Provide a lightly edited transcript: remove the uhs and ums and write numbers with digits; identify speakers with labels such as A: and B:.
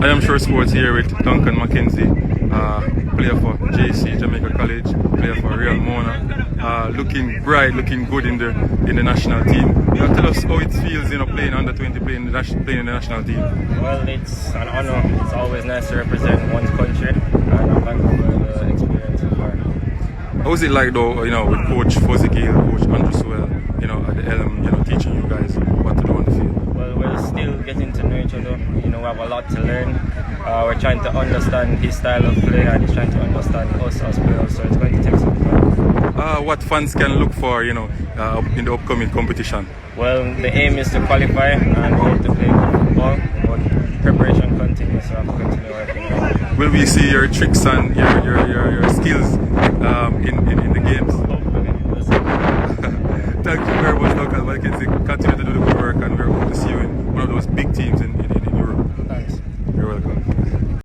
A: I am Sure Sports here with Duncan Mckenzie, player for JC, Jamaica College, player for Real Mona, looking bright, looking good in the national team. Tell us how it feels, playing under 20, playing in the national team.
B: Well, it's an honour. It's always nice to represent one's country, and I'm thankful for the experience so far.
A: How is it like though, with Coach Fuzzy Gale, Coach Andrew Sewell, at the helm, teaching you guys what to do on the field?
B: Well, we're still getting to know each other. We have a lot to learn. We're trying to understand his style of play, and he's trying to understand us as players. So it's going to take some time.
A: What fans can look for, in the upcoming competition?
B: Well, the aim is to qualify and we hope to play good football, but preparation continues, so I have to continue working.
A: Will we see your tricks and your skills in the games?
B: Hopefully, we'll see.
A: Thank you very much, Duncan Mckenzie. Continue to do the good work, and we're hoping to see you in one of those big teams in